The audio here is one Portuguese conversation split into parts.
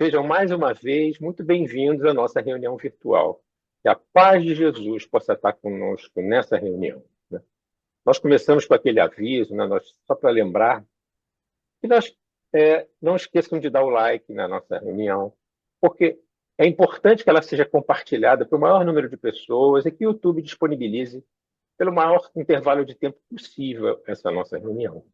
Sejam mais uma vez muito bem-vindos à nossa reunião virtual. Que a paz de Jesus possa estar conosco nessa reunião, né? Nós começamos com aquele aviso, né? Só para lembrar que não esqueçam de dar o like na nossa reunião, porque é importante que ela seja compartilhada para o maior número de pessoas e que o YouTube disponibilize pelo maior intervalo de tempo possível essa nossa reunião.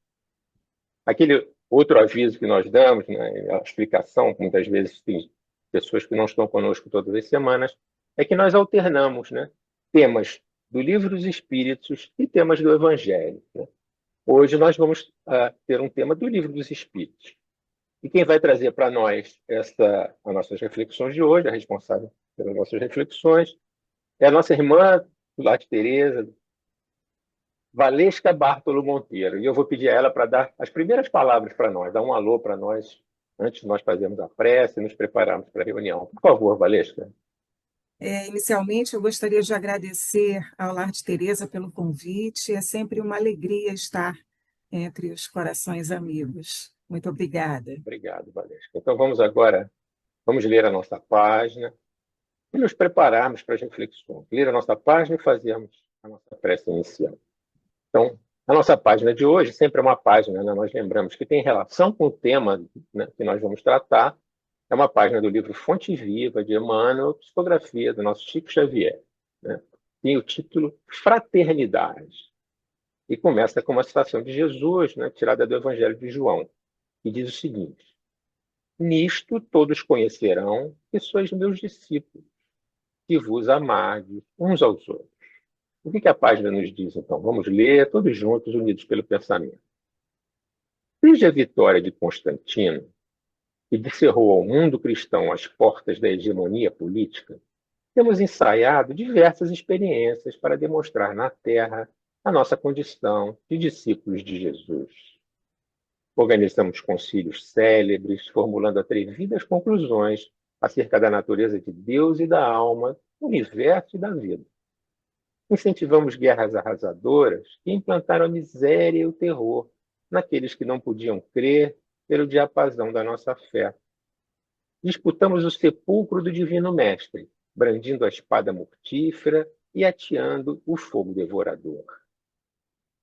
Aquele outro aviso que nós damos, né, a explicação, que muitas vezes tem pessoas que não estão conosco todas as semanas, é que nós alternamos, né, temas do Livro dos Espíritos e temas do Evangelho, né? Hoje nós vamos ter um tema do Livro dos Espíritos. E quem vai trazer para nós as nossas reflexões de hoje, a responsável pelas nossas reflexões, é a nossa irmã, Lá de Tereza, Valesca Bartolo Monteiro. E eu vou pedir a ela para dar as primeiras palavras para nós, dar um alô para nós, antes de nós fazermos a prece e nos prepararmos para a reunião. Por favor, Valesca. Inicialmente, eu gostaria de agradecer ao Lar de Teresa pelo convite. É sempre uma alegria estar entre os corações amigos. Muito obrigada. Obrigado, Valesca. Então vamos ler a nossa página e nos prepararmos para as reflexões. Ler a nossa página e fazermos a nossa prece inicial. Então, a nossa página de hoje sempre é uma página, né? Nós lembramos que tem relação com o tema, né, que nós vamos tratar. É uma página do livro Fonte Viva, de Emmanuel, psicografia do nosso Chico Xavier, né? Tem o título Fraternidade. E começa com uma citação de Jesus, né, tirada do Evangelho de João, que diz o seguinte: Nisto todos conhecerão que sois meus discípulos, que vos amardes uns aos outros. O que a página nos diz, então? Vamos ler todos juntos, unidos pelo pensamento. Desde a vitória de Constantino, que descerrou ao mundo cristão as portas da hegemonia política, temos ensaiado diversas experiências para demonstrar na Terra a nossa condição de discípulos de Jesus. Organizamos concílios célebres, formulando atrevidas conclusões acerca da natureza de Deus e da alma, do universo e da vida. Incentivamos guerras arrasadoras que implantaram a miséria e o terror naqueles que não podiam crer pelo diapasão da nossa fé. Disputamos o sepulcro do Divino Mestre, brandindo a espada mortífera e ateando o fogo devorador.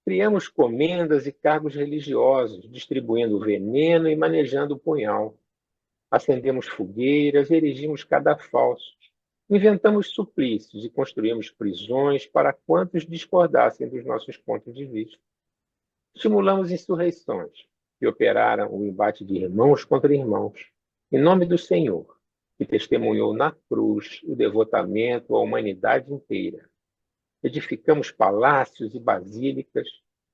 Criamos comendas e cargos religiosos, distribuindo veneno e manejando o punhal. Acendemos fogueiras, erigimos cadafalsos. Inventamos suplícios e construímos prisões para quantos discordassem dos nossos pontos de vista. Estimulamos insurreições que operaram o embate de irmãos contra irmãos, em nome do Senhor, que testemunhou na cruz o devotamento à humanidade inteira. Edificamos palácios e basílicas,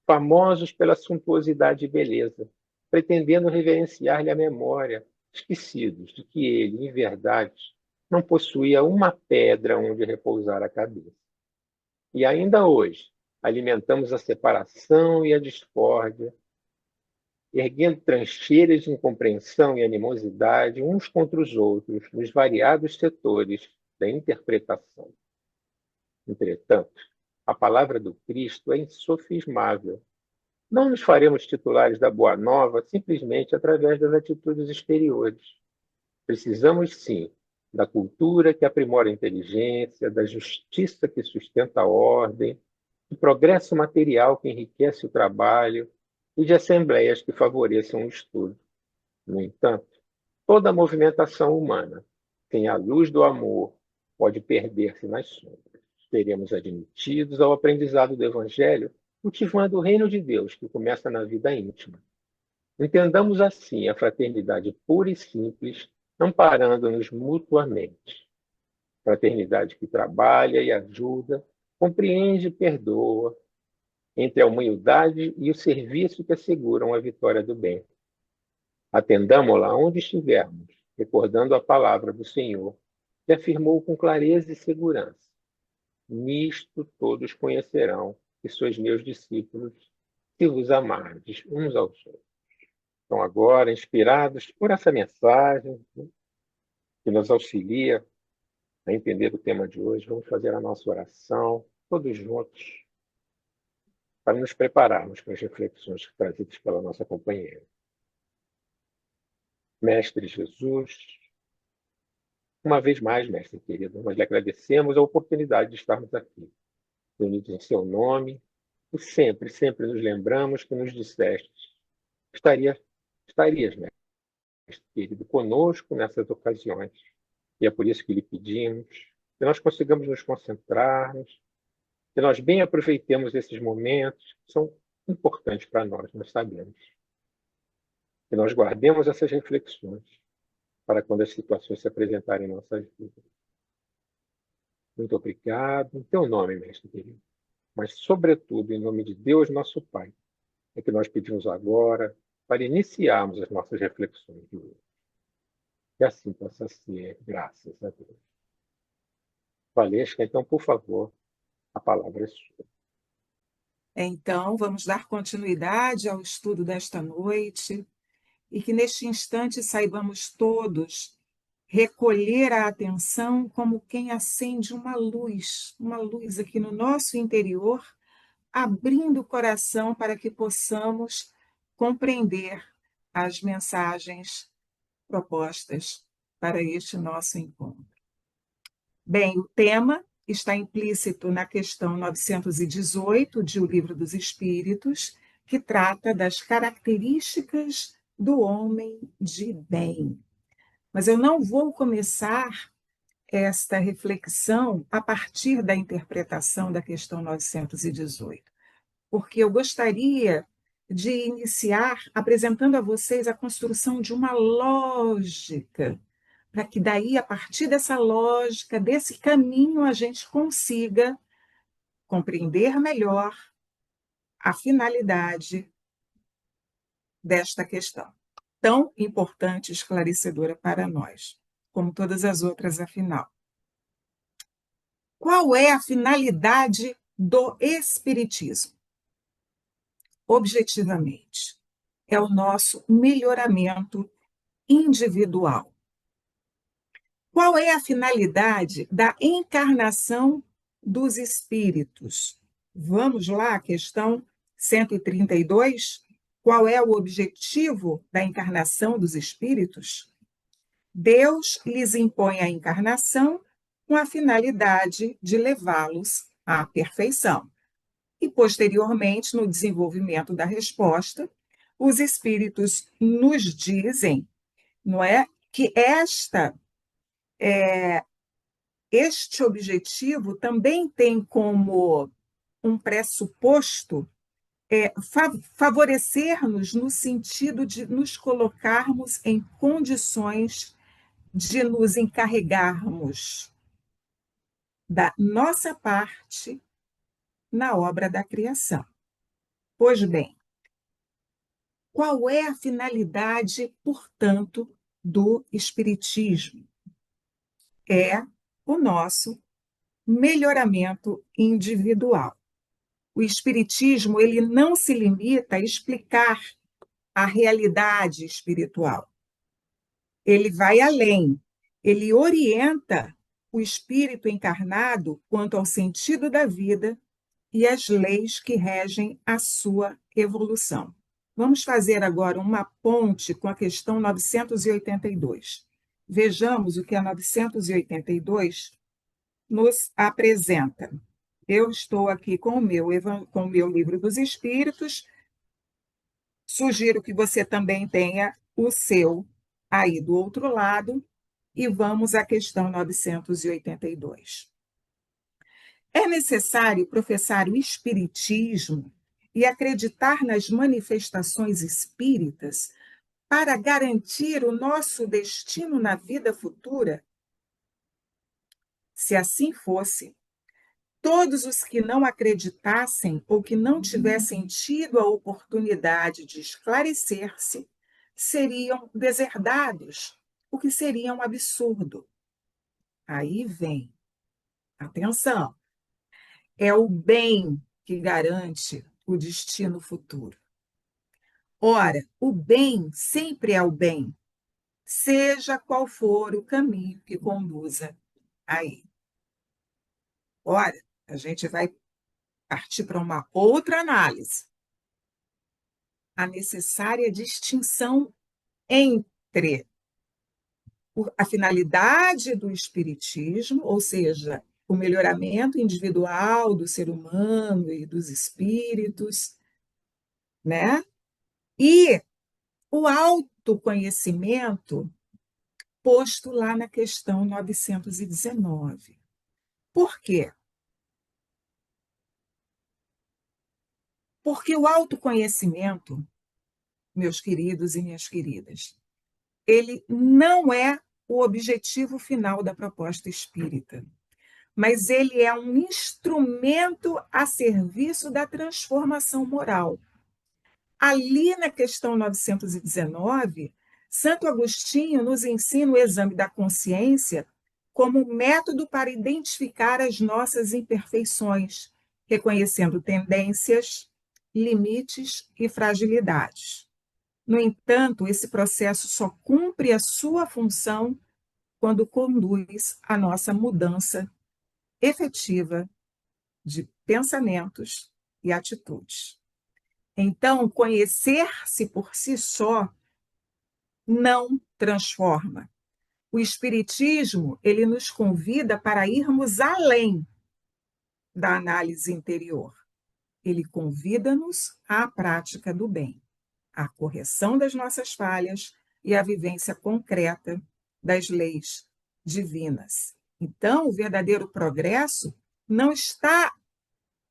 famosos pela suntuosidade e beleza, pretendendo reverenciar-lhe a memória, esquecidos de que ele, em verdade, não possuía uma pedra onde repousar a cabeça. E ainda hoje, alimentamos a separação e a discórdia, erguendo trancheiras de incompreensão e animosidade uns contra os outros nos variados setores da interpretação. Entretanto, a palavra do Cristo é insofismável. Não nos faremos titulares da Boa Nova simplesmente através das atitudes exteriores. Precisamos, sim, da cultura que aprimora a inteligência, da justiça que sustenta a ordem, do progresso material que enriquece o trabalho e de assembleias que favoreçam o estudo. No entanto, toda a movimentação humana, sem a luz do amor, pode perder-se nas sombras. Seremos admitidos ao aprendizado do Evangelho, cultivando o reino de Deus, que começa na vida íntima. Entendamos assim a fraternidade pura e simples, amparando-nos mutuamente. Fraternidade que trabalha e ajuda, compreende e perdoa, entre a humildade e o serviço que asseguram a vitória do bem. Atendamo-la onde estivermos, recordando a palavra do Senhor, que afirmou com clareza e segurança: Nisto todos conhecerão que sois meus discípulos, se vos amardes uns aos outros. Então, agora, inspirados por essa mensagem, né, que nos auxilia a entender o tema de hoje, vamos fazer a nossa oração, todos juntos, para nos prepararmos para as reflexões trazidas pela nossa companheira. Mestre Jesus, Uma vez mais, mestre querido, nós lhe agradecemos a oportunidade de estarmos aqui, reunidos em seu nome, e sempre, sempre nos lembramos que nos disseste que estarias, mestre querido, conosco nessas ocasiões. E é por isso que lhe pedimos que nós consigamos nos concentrarmos, que nós bem aproveitemos esses momentos que são importantes para nós sabemos. Que nós guardemos essas reflexões para quando as situações se apresentarem em nossas vidas. Muito obrigado. Em teu nome, mestre querido. Mas, sobretudo, em nome de Deus, nosso Pai, é que nós pedimos agora para iniciarmos as nossas reflexões de hoje. Que assim possa ser, graças a Deus. Valesca, então, por favor, a palavra é sua. Então, vamos dar continuidade ao estudo desta noite e que neste instante saibamos todos recolher a atenção como quem acende uma luz aqui no nosso interior, abrindo o coração para que possamos compreender as mensagens propostas para este nosso encontro. Bem, o tema está implícito na questão 918 de O Livro dos Espíritos, que trata das características do homem de bem. Mas eu não vou começar esta reflexão a partir da interpretação da questão 918, porque eu gostaria de iniciar apresentando a vocês a construção de uma lógica, para que daí, a partir dessa lógica, desse caminho, a gente consiga compreender melhor a finalidade desta questão, tão importante e esclarecedora para nós, como todas as outras, afinal. Qual é a finalidade do Espiritismo? Objetivamente, é o nosso melhoramento individual. Qual é a finalidade da encarnação dos espíritos? Vamos lá, a questão 132. Qual é o objetivo da encarnação dos espíritos? Deus lhes impõe a encarnação com a finalidade de levá-los à perfeição. E, posteriormente, no desenvolvimento da resposta, os espíritos nos dizem, não é, que este objetivo também tem como um pressuposto favorecer-nos no sentido de nos colocarmos em condições de nos encarregarmos da nossa parte na obra da criação. Pois bem, qual é a finalidade, portanto, do Espiritismo? É o nosso melhoramento individual. O Espiritismo, ele não se limita a explicar a realidade espiritual. Ele vai além. Ele orienta o espírito encarnado quanto ao sentido da vida e as leis que regem a sua evolução. Vamos fazer agora uma ponte com a questão 982. Vejamos o que a 982 nos apresenta. Eu estou aqui com o meu Livro dos Espíritos. Sugiro que você também tenha o seu aí do outro lado. E vamos à questão 982. É necessário professar o espiritismo e acreditar nas manifestações espíritas para garantir o nosso destino na vida futura? Se assim fosse, todos os que não acreditassem ou que não tivessem tido a oportunidade de esclarecer-se seriam deserdados, o que seria um absurdo. Aí vem, atenção, é o bem que garante o destino futuro. Ora, o bem sempre é o bem, seja qual for o caminho que conduza aí. Ora, a gente vai partir para uma outra análise. A necessária distinção entre a finalidade do espiritismo, ou seja, o melhoramento individual do ser humano e dos espíritos, né? E o autoconhecimento posto lá na questão 919. Por quê? Porque o autoconhecimento, meus queridos e minhas queridas, ele não é o objetivo final da proposta espírita, mas ele é um instrumento a serviço da transformação moral. Ali na questão 919, Santo Agostinho nos ensina o exame da consciência como método para identificar as nossas imperfeições, reconhecendo tendências, limites e fragilidades. No entanto, esse processo só cumpre a sua função quando conduz à nossa mudança efetiva de pensamentos e atitudes. Então, conhecer-se por si só não transforma. O Espiritismo, ele nos convida para irmos além da análise interior. Ele convida-nos à prática do bem, à correção das nossas falhas e à vivência concreta das leis divinas. Então, o verdadeiro progresso não está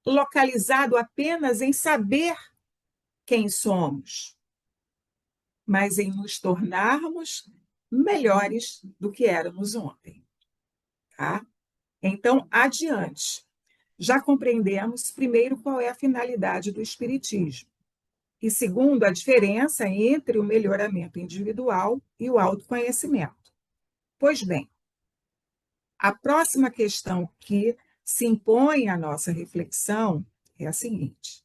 localizado apenas em saber quem somos, mas em nos tornarmos melhores do que éramos ontem. Tá? Então, adiante. Já compreendemos, primeiro, qual é a finalidade do Espiritismo. E, segundo, a diferença entre o melhoramento individual e o autoconhecimento. Pois bem, a próxima questão que se impõe à nossa reflexão é a seguinte: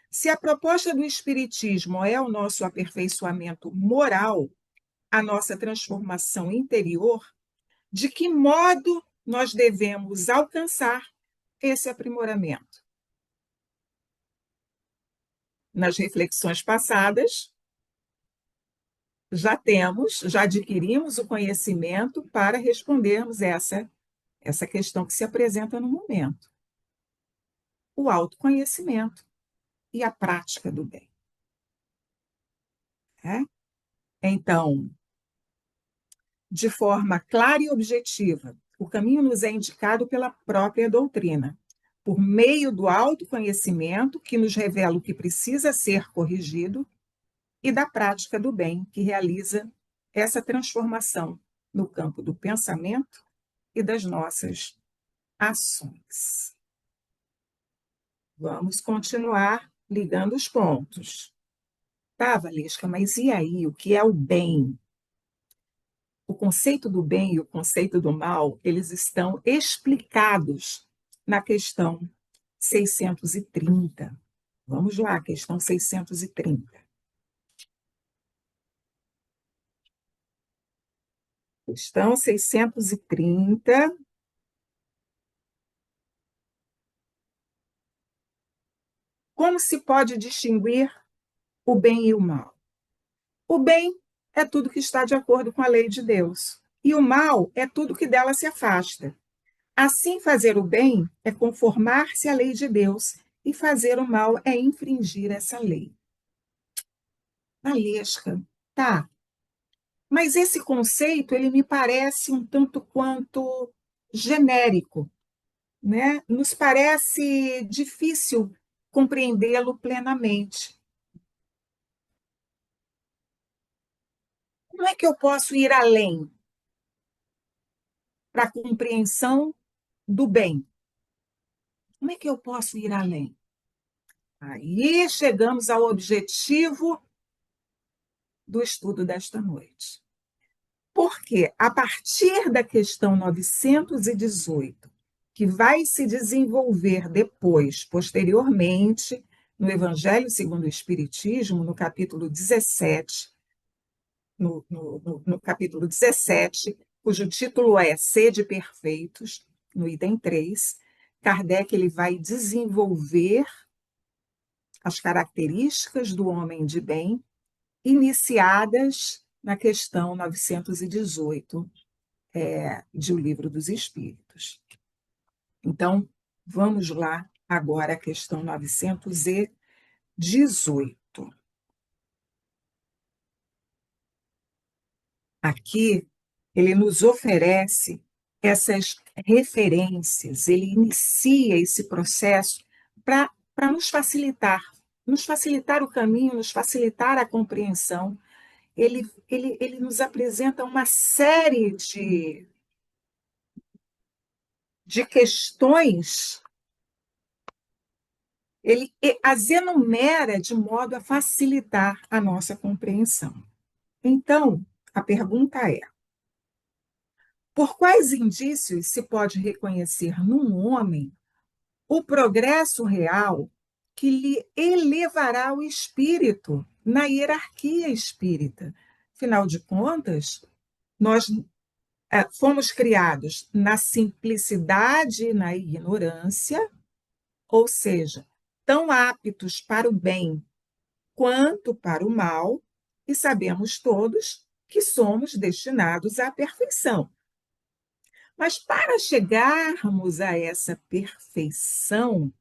se a proposta do Espiritismo é o nosso aperfeiçoamento moral, a nossa transformação interior, de que modo nós devemos alcançar esse aprimoramento? Nas reflexões passadas, já adquirimos o conhecimento para respondermos essa questão que se apresenta no momento. O autoconhecimento e a prática do bem. Então, de forma clara e objetiva, o caminho nos é indicado pela própria doutrina, por meio do autoconhecimento, que nos revela o que precisa ser corrigido, e da prática do bem, que realiza essa transformação no campo do pensamento e das nossas ações. Vamos continuar ligando os pontos. Tá, Valesca, mas e aí? O que é o bem? O conceito do bem e o conceito do mal, eles estão explicados na questão 630. Vamos lá, questão 630. Questão 630. Como se pode distinguir o bem e o mal? O bem é tudo que está de acordo com a lei de Deus, e o mal é tudo que dela se afasta. Assim, fazer o bem é conformar-se à lei de Deus, e fazer o mal é infringir essa lei. Valesca, tá. Mas esse conceito, ele me parece um tanto quanto genérico, né? Nos parece difícil compreendê-lo plenamente. Como é que eu posso ir além para a compreensão do bem? Como é que eu posso ir além? Aí chegamos ao objetivo do estudo desta noite. Porque, a partir da questão 918, que vai se desenvolver depois, posteriormente, no Evangelho segundo o Espiritismo, no capítulo 17, no capítulo 17, cujo título é Sede Perfeitos, no item 3, Kardec ele vai desenvolver as características do homem de bem, iniciadas na questão 918 de O Livro dos Espíritos. Então, vamos lá agora à questão 918. Aqui, ele nos oferece essas referências, ele inicia esse processo para nos facilitar o caminho, nos facilitar a compreensão. Ele nos apresenta uma série de questões, ele as enumera de modo a facilitar a nossa compreensão. Então, a pergunta é: por quais indícios se pode reconhecer num homem o progresso real que lhe elevará o espírito na hierarquia espírita? Afinal de contas, nós fomos criados na simplicidade e na ignorância, ou seja, tão aptos para o bem quanto para o mal, e sabemos todos que somos destinados à perfeição. Mas para chegarmos a essa perfeição,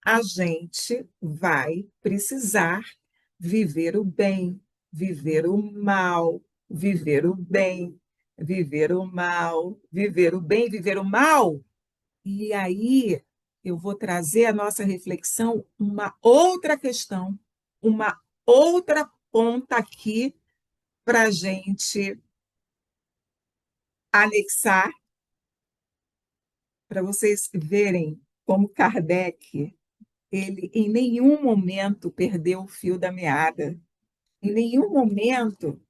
a gente vai precisar viver o bem, viver o mal, viver o bem, viver o mal, viver o bem, viver o mal. E aí eu vou trazer à nossa reflexão uma outra questão, uma outra ponta aqui para a gente anexar, para vocês verem como Kardec, ele em nenhum momento perdeu o fio da meada, em nenhum momento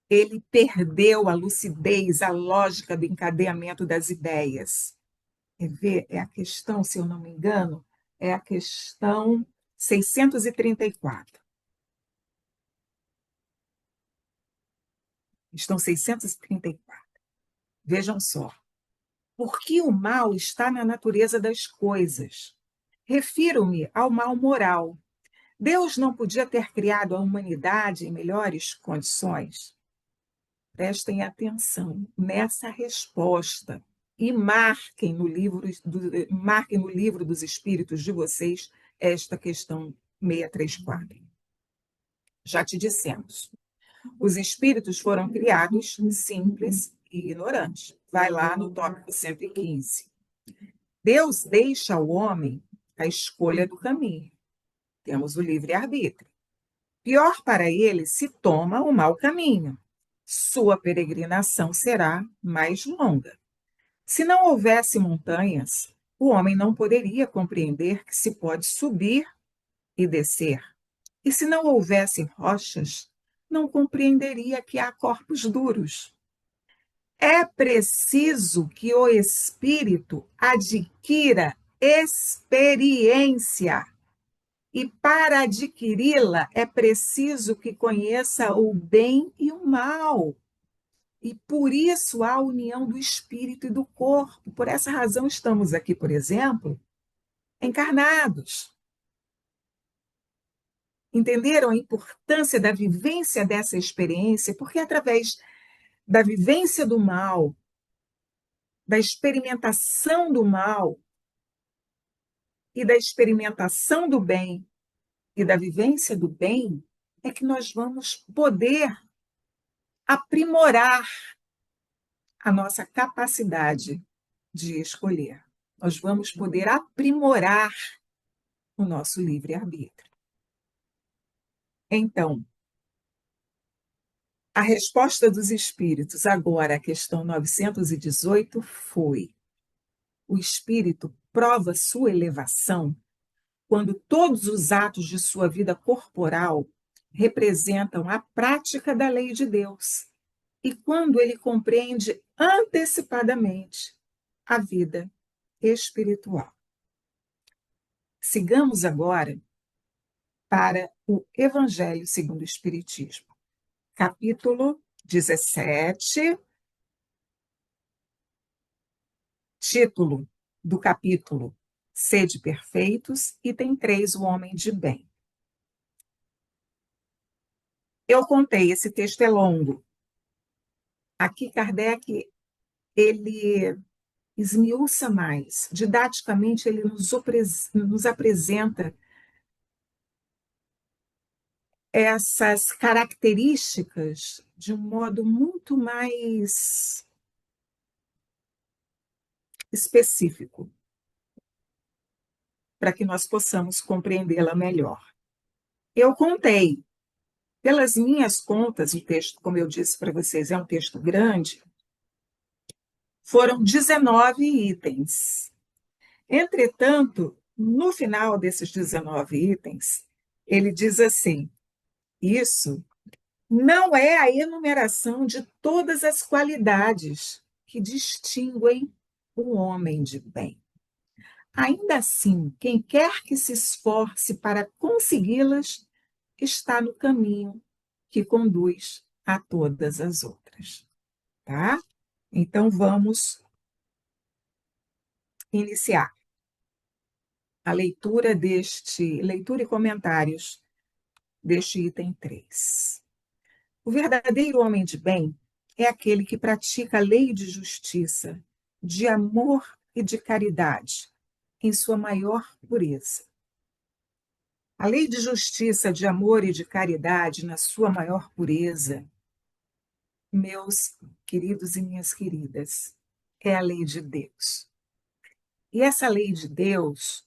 ele perdeu a lucidez, a lógica do encadeamento das ideias. Quer ver? É a questão, se eu não me engano, é a questão 634. Questão 634. Vejam só. Por que o mal está na natureza das coisas? Refiro-me ao mal moral. Deus não podia ter criado a humanidade em melhores condições? Prestem atenção nessa resposta e marquem no livro dos Espíritos de vocês esta questão 634. Já te dissemos, os espíritos foram criados simples e ignorantes. Vai lá no tópico 115. Deus deixa ao homem a escolha do caminho. Temos o livre-arbítrio. Pior para ele se toma o mau caminho. Sua peregrinação será mais longa. Se não houvesse montanhas, o homem não poderia compreender que se pode subir e descer. E se não houvesse rochas, não compreenderia que há corpos duros. É preciso que o espírito adquira experiência. E para adquiri-la é preciso que conheça o bem e o mal. E por isso há a união do espírito e do corpo. Por essa razão estamos aqui, por exemplo, encarnados. Entenderam a importância da vivência dessa experiência? Porque através da vivência do mal, da experimentação do mal e da experimentação do bem e da vivência do bem, é que nós vamos poder aprimorar a nossa capacidade de escolher. Nós vamos poder aprimorar o nosso livre-arbítrio. Então, a resposta dos espíritos agora à questão 918 foi: o espírito prova sua elevação quando todos os atos de sua vida corporal representam a prática da lei de Deus e quando ele compreende antecipadamente a vida espiritual. Sigamos agora para o Evangelho segundo o Espiritismo, capítulo 17, título do capítulo: Sede perfeitos, item 3, o homem de bem. Eu contei, esse texto é longo. Aqui, Kardec, ele esmiuça mais. Didaticamente, ele nos apresenta essas características de um modo muito mais específico, para que nós possamos compreendê-la melhor. Eu contei, pelas minhas contas, o texto, como eu disse para vocês, é um texto grande, foram 19 itens. Entretanto, no final desses 19 itens, ele diz assim: isso não é a enumeração de todas as qualidades que distinguem o homem de bem. Ainda assim, quem quer que se esforce para consegui-las está no caminho que conduz a todas as outras, tá? Então vamos iniciar a leitura e comentários deste item 3. O verdadeiro homem de bem é aquele que pratica a lei de justiça, de amor e de caridade, em sua maior pureza. A lei de justiça, de amor e de caridade, na sua maior pureza, meus queridos e minhas queridas, é a lei de Deus. E essa lei de Deus,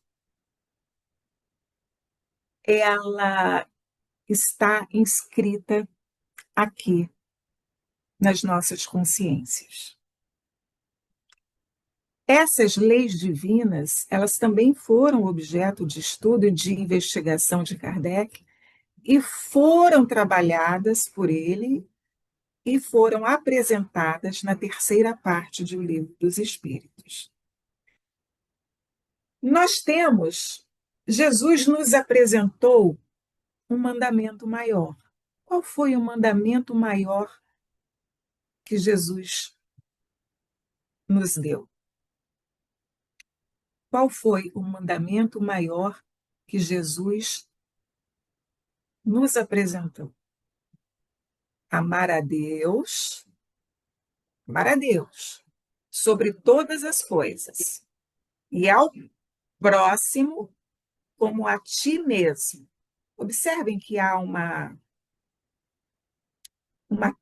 ela está inscrita aqui nas nossas consciências. Essas leis divinas, elas também foram objeto de estudo e de investigação de Kardec e foram trabalhadas por ele e foram apresentadas na terceira parte do Livro dos Espíritos. Nós temos, Jesus nos apresentou um mandamento maior. Qual foi o mandamento maior que Jesus nos deu? Qual foi o mandamento maior que Jesus nos apresentou? Amar a Deus sobre todas as coisas e ao próximo como a ti mesmo. Observem que há uma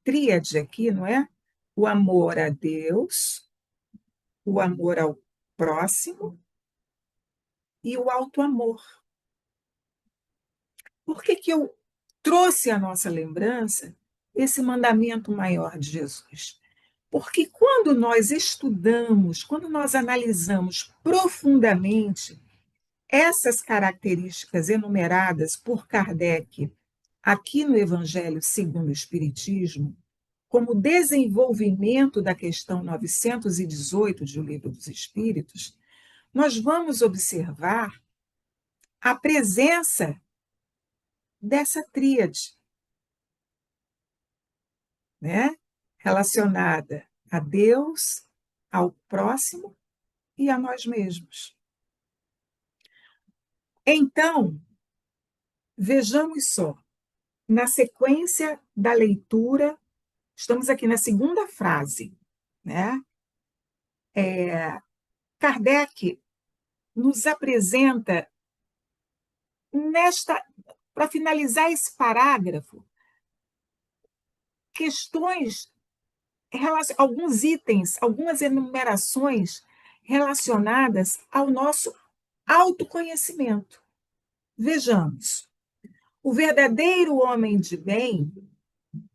tríade aqui, não é? O amor a Deus, o amor ao próximo e o auto-amor. Por que que eu trouxe à nossa lembrança esse mandamento maior de Jesus? Porque quando nós estudamos, quando nós analisamos profundamente essas características enumeradas por Kardec aqui no Evangelho segundo o Espiritismo, como desenvolvimento da questão 918 de O Livro dos Espíritos, nós vamos observar a presença dessa tríade, né? Relacionada a Deus, ao próximo e a nós mesmos. Então, vejamos só, na sequência da leitura, estamos aqui na segunda frase, né? Kardec nos apresenta para finalizar esse parágrafo, questões, alguns itens, algumas enumerações relacionadas ao nosso autoconhecimento. Vejamos, o verdadeiro homem de bem,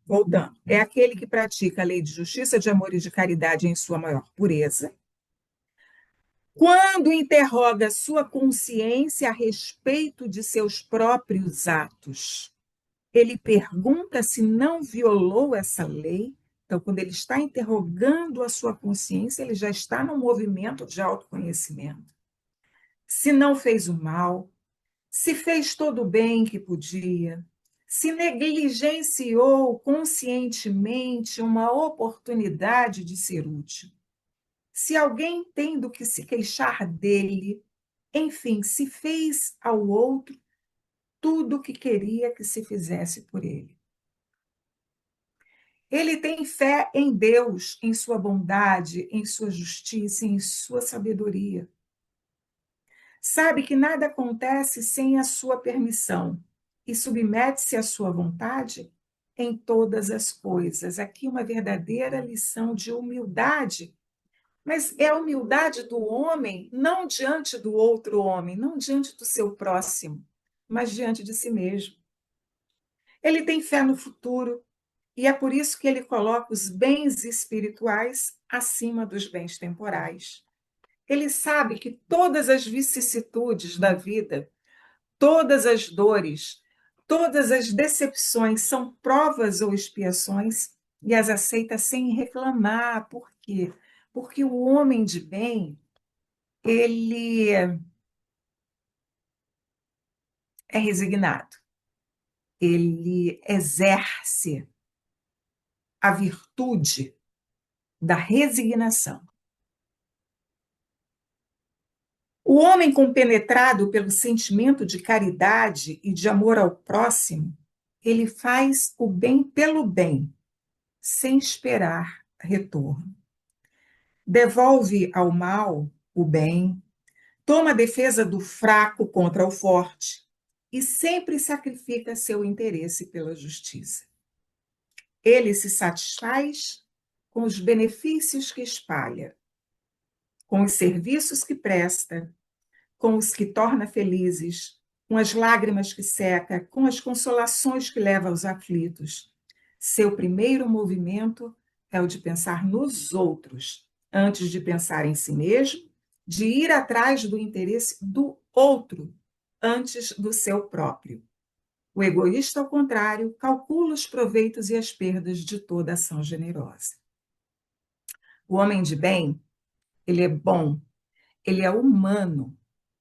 voltando, é aquele que pratica a lei de justiça, de amor e de caridade em sua maior pureza. Quando interroga sua consciência a respeito de seus próprios atos, ele pergunta se não violou essa lei. Então, quando ele está interrogando a sua consciência, ele já está num movimento de autoconhecimento. Se não fez o mal, se fez todo o bem que podia, se negligenciou conscientemente uma oportunidade de ser útil, se alguém tem do que se queixar dele, enfim, se fez ao outro tudo o que queria que se fizesse por ele. Ele tem fé em Deus, em sua bondade, em sua justiça, em sua sabedoria. Sabe que nada acontece sem a sua permissão e submete-se à sua vontade em todas as coisas. Aqui uma verdadeira lição de humildade, mas é a humildade do homem não diante do outro homem, não diante do seu próximo, mas diante de si mesmo. Ele tem fé no futuro e é por isso que ele coloca os bens espirituais acima dos bens temporais. Ele sabe que todas as vicissitudes da vida, todas as dores, todas as decepções são provas ou expiações e as aceita sem reclamar. Por quê? Porque o homem de bem, ele é resignado, ele exerce a virtude da resignação. O homem compenetrado pelo sentimento de caridade e de amor ao próximo, ele faz o bem pelo bem, sem esperar retorno. Devolve ao mal o bem, toma a defesa do fraco contra o forte e sempre sacrifica seu interesse pela justiça. Ele se satisfaz com os benefícios que espalha, com os serviços que presta, com os que torna felizes, com as lágrimas que seca, com as consolações que leva aos aflitos. Seu primeiro movimento é o de pensar nos outros, antes de pensar em si mesmo, de ir atrás do interesse do outro, antes do seu próprio. O egoísta, ao contrário, calcula os proveitos e as perdas de toda ação generosa. O homem de bem, ele é bom, ele é humano,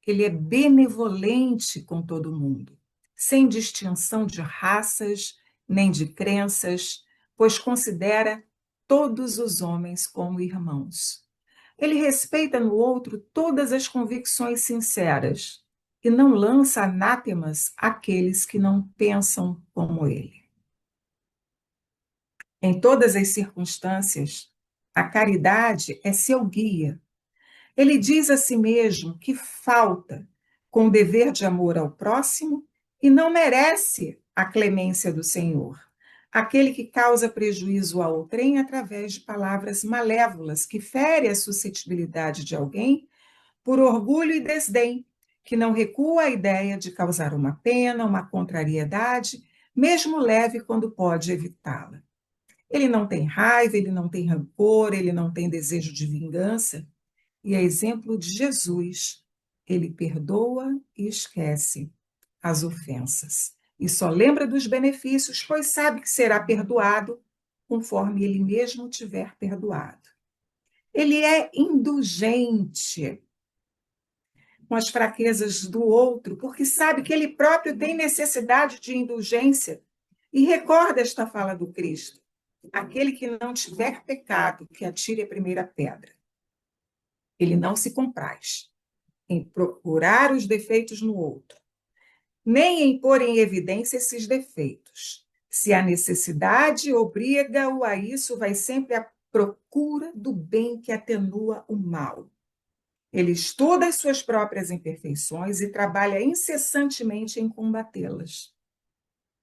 ele é benevolente com todo mundo, sem distinção de raças nem de crenças, pois considera todos os homens como irmãos. Ele respeita no outro todas as convicções sinceras e não lança anátemas àqueles que não pensam como ele. Em todas as circunstâncias, a caridade é seu guia. Ele diz a si mesmo que falta com o dever de amor ao próximo e não merece a clemência do Senhor, aquele que causa prejuízo a outrem através de palavras malévolas que fere a suscetibilidade de alguém por orgulho e desdém, que não recua à ideia de causar uma pena, uma contrariedade, mesmo leve quando pode evitá-la. Ele não tem raiva, ele não tem rancor, ele não tem desejo de vingança, e é exemplo de Jesus. Ele perdoa e esquece as ofensas. E só lembra dos benefícios, pois sabe que será perdoado conforme ele mesmo tiver perdoado. Ele é indulgente com as fraquezas do outro, porque sabe que ele próprio tem necessidade de indulgência. E recorda esta fala do Cristo: aquele que não tiver pecado, que atire a primeira pedra. Ele não se compraz em procurar os defeitos no outro, nem em pôr em evidência esses defeitos. Se a necessidade obriga-o a isso, vai sempre à procura do bem que atenua o mal. Ele estuda as suas próprias imperfeições e trabalha incessantemente em combatê-las.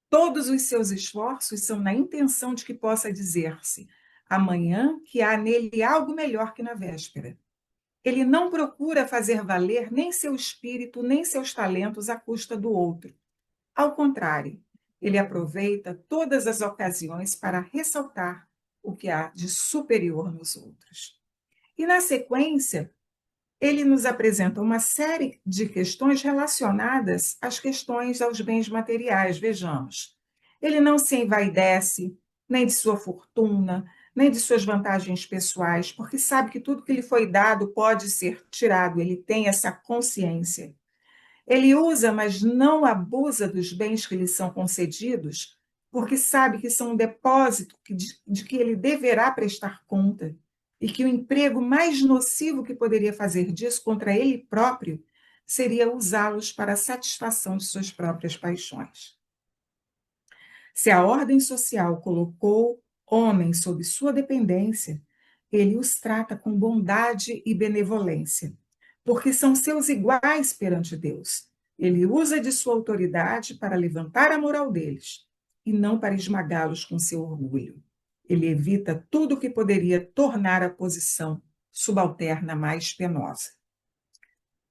Todos os seus esforços são na intenção de que possa dizer-se amanhã que há nele algo melhor que na véspera. Ele não procura fazer valer nem seu espírito, nem seus talentos à custa do outro. Ao contrário, ele aproveita todas as ocasiões para ressaltar o que há de superior nos outros. E, na sequência, ele nos apresenta uma série de questões relacionadas às questões aos bens materiais. Vejamos. Ele não se envaidece nem de sua fortuna, nem de suas vantagens pessoais, porque sabe que tudo que lhe foi dado pode ser tirado, ele tem essa consciência. Ele usa, mas não abusa dos bens que lhe são concedidos, porque sabe que são um depósito de que ele deverá prestar conta, e que o emprego mais nocivo que poderia fazer disso contra ele próprio seria usá-los para a satisfação de suas próprias paixões. Se a ordem social colocou homens sob sua dependência, ele os trata com bondade e benevolência, porque são seus iguais perante Deus. Ele usa de sua autoridade para levantar a moral deles e não para esmagá-los com seu orgulho. Ele evita tudo o que poderia tornar a posição subalterna mais penosa.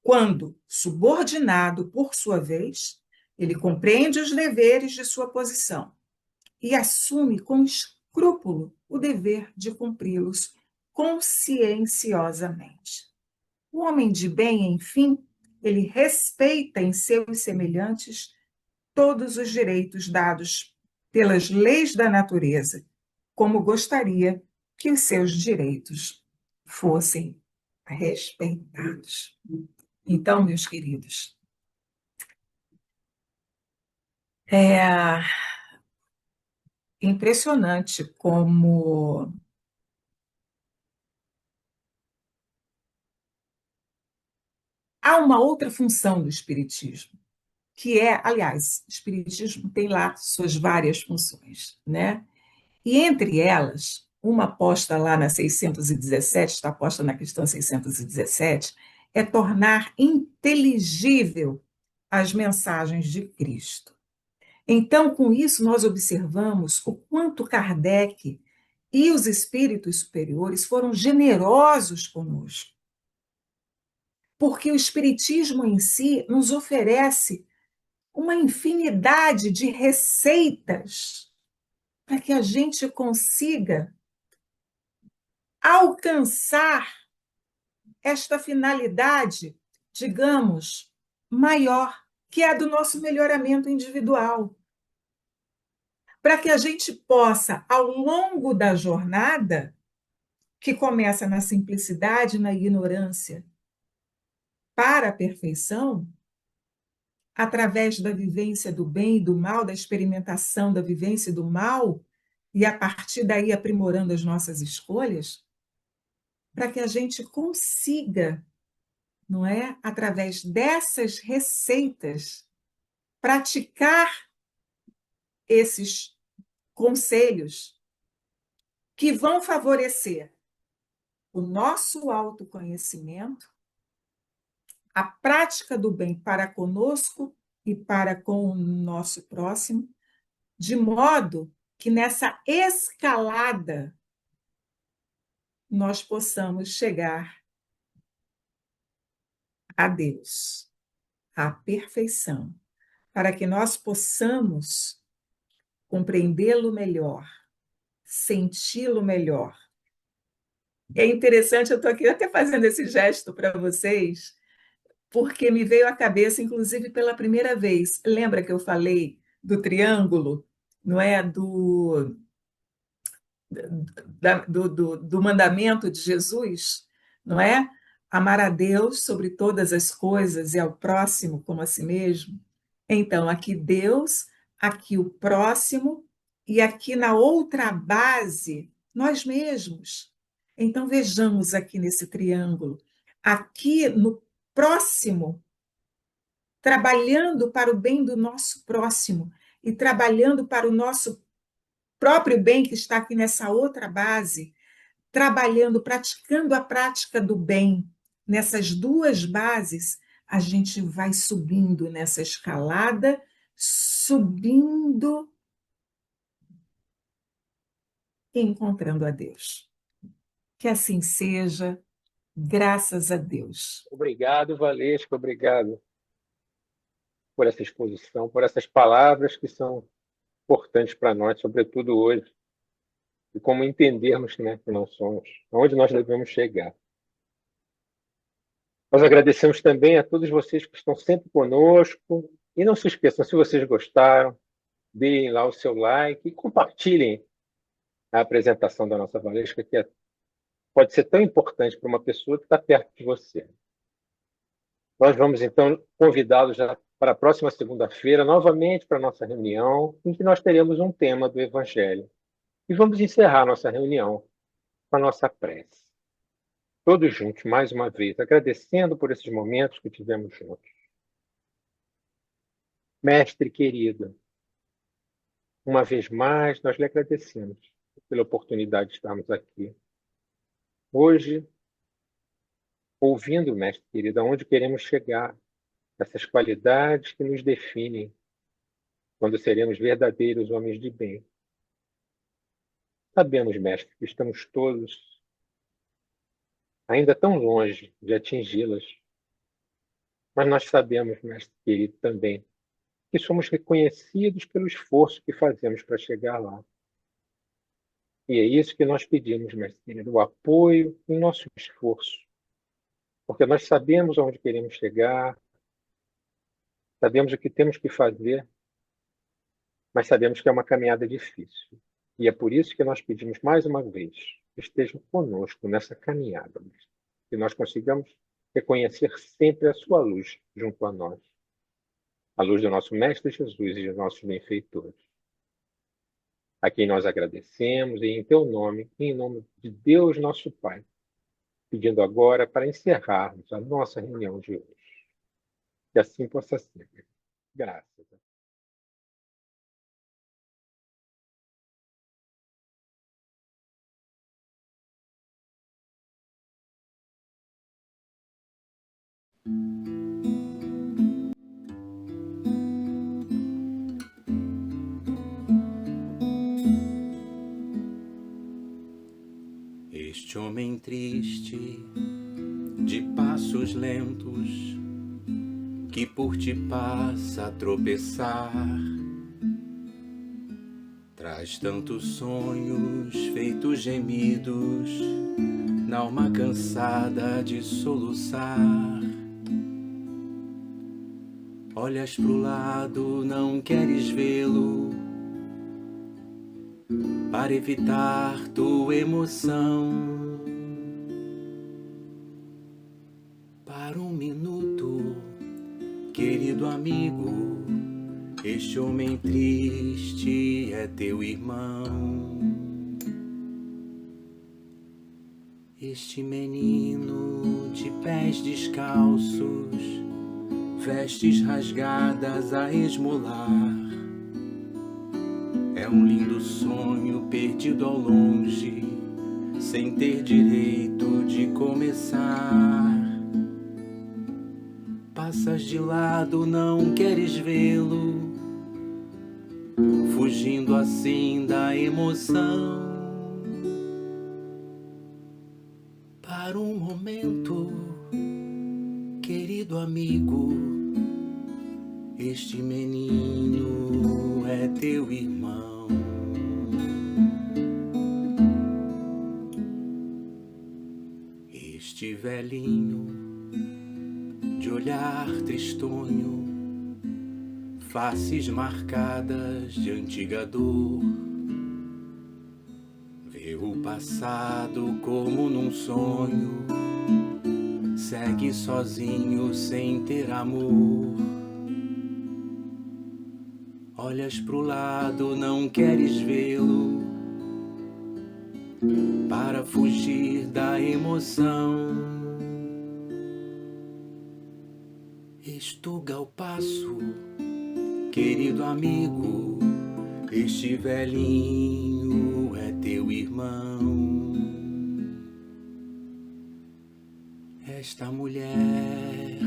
Quando, subordinado por sua vez, ele compreende os deveres de sua posição e assume com escrúpulo o dever de cumpri-los conscienciosamente. O homem de bem, enfim, ele respeita em seus semelhantes todos os direitos dados pelas leis da natureza, como gostaria que os seus direitos fossem respeitados. Então, meus queridos, é impressionante como há uma outra função do Espiritismo, que é, aliás, o Espiritismo tem lá suas várias funções, né? E entre elas, uma posta lá na 617, está posta na questão 617, é tornar inteligível as mensagens de Cristo. Então, com isso, nós observamos o quanto Kardec e os espíritos superiores foram generosos conosco, porque o Espiritismo em si nos oferece uma infinidade de receitas para que a gente consiga alcançar esta finalidade, digamos, maior, que é a do nosso melhoramento individual. Para que a gente possa, ao longo da jornada, que começa na simplicidade, na ignorância, para a perfeição, através da vivência do bem e do mal, da experimentação da vivência do mal, e a partir daí aprimorando as nossas escolhas, para que a gente consiga, não é, através dessas receitas, praticar esses conselhos que vão favorecer o nosso autoconhecimento, a prática do bem para conosco e para com o nosso próximo, de modo que nessa escalada nós possamos chegar a Deus, à perfeição, para que nós possamos compreendê-lo melhor, senti-lo melhor. É interessante, eu estou aqui até fazendo esse gesto para vocês, porque me veio à cabeça, inclusive pela primeira vez. Lembra que eu falei do triângulo, não é? Do mandamento de Jesus, não é? Amar a Deus sobre todas as coisas e ao próximo como a si mesmo. Então, aqui Deus, aqui o próximo, e aqui na outra base, nós mesmos. Então, vejamos aqui nesse triângulo. Aqui no próximo, trabalhando para o bem do nosso próximo e trabalhando para o nosso próprio bem, que está aqui nessa outra base, trabalhando, praticando a prática do bem nessas duas bases, a gente vai subindo nessa escalada, subindo e encontrando a Deus. Que assim seja, graças a Deus. Obrigado, Valesca, obrigado por essa exposição, por essas palavras que são importantes para nós, sobretudo hoje, e como entendermos, né, que nós somos, aonde nós devemos chegar. Nós agradecemos também a todos vocês que estão sempre conosco, e não se esqueçam, se vocês gostaram, deem lá o seu like e compartilhem a apresentação da nossa Valesca, que pode ser tão importante para uma pessoa que está perto de você. Nós vamos, então, convidá-los já para a próxima segunda-feira, novamente para a nossa reunião, em que nós teremos um tema do Evangelho. E vamos encerrar nossa reunião com a nossa prece. Todos juntos, mais uma vez, agradecendo por esses momentos que tivemos juntos. Mestre querido, uma vez mais nós lhe agradecemos pela oportunidade de estarmos aqui hoje, ouvindo, Mestre querido, aonde queremos chegar, essas qualidades que nos definem quando seremos verdadeiros homens de bem. Sabemos, Mestre, que estamos todos ainda tão longe de atingi-las, mas nós sabemos, Mestre querido, também que somos reconhecidos pelo esforço que fazemos para chegar lá. E é isso que nós pedimos, Mestre querido, o apoio no nosso esforço, porque nós sabemos aonde queremos chegar, sabemos o que temos que fazer, mas sabemos que é uma caminhada difícil. E é por isso que nós pedimos mais uma vez que estejam conosco nessa caminhada, que nós consigamos reconhecer sempre a sua luz junto a nós, a luz do nosso Mestre Jesus e dos nossos benfeitores, a quem nós agradecemos e em teu nome e em nome de Deus nosso Pai, pedindo agora para encerrarmos a nossa reunião de hoje. Que assim possa ser. Graças. Este homem triste, de passos lentos, que por ti passa a tropeçar, traz tantos sonhos feitos gemidos, na alma cansada de soluçar. Olhas pro lado, não queres vê-lo, para evitar tua emoção. Para um minuto, querido amigo, este homem triste é teu irmão. Este menino de pés descalços, vestes rasgadas a esmolar, é um lindo sonho perdido ao longe, sem ter direito de começar. Passas de lado, não queres vê-lo, fugindo assim da emoção. Para um momento, querido amigo, este menino é teu irmão. Este velhinho de olhar tristonho, faces marcadas de antiga dor, vê o passado como num sonho, segue sozinho sem ter amor. Olhas pro lado, não queres vê-lo, para fugir da emoção. Estuga o passo, querido amigo, este velhinho é teu irmão. Esta mulher,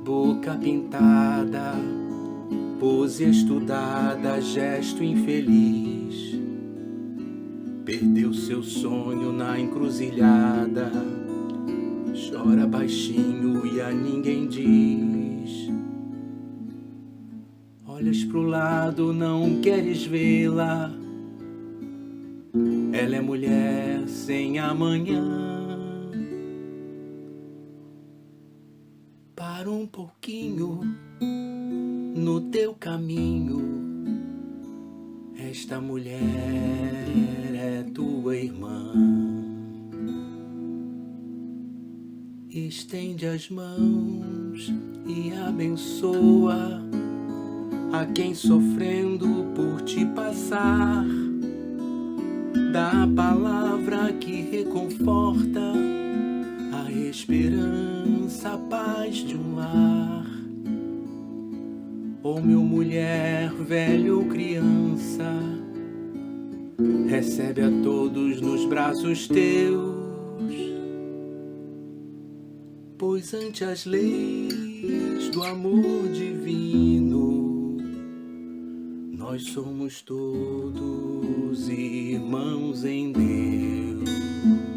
boca pintada, pose estudada, gesto infeliz, perdeu seu sonho na encruzilhada, chora baixinho e a ninguém diz. Olhas pro lado, não queres vê-la, ela é mulher sem amanhã. Para um pouquinho no teu caminho, esta mulher é tua irmã. Estende as mãos e abençoa a quem sofrendo por te passar, dá a palavra que reconforta, a esperança, a paz de um lar. Homem ou mulher, velho ou criança, recebe a todos nos braços teus, pois ante as leis do amor divino, nós somos todos irmãos em Deus.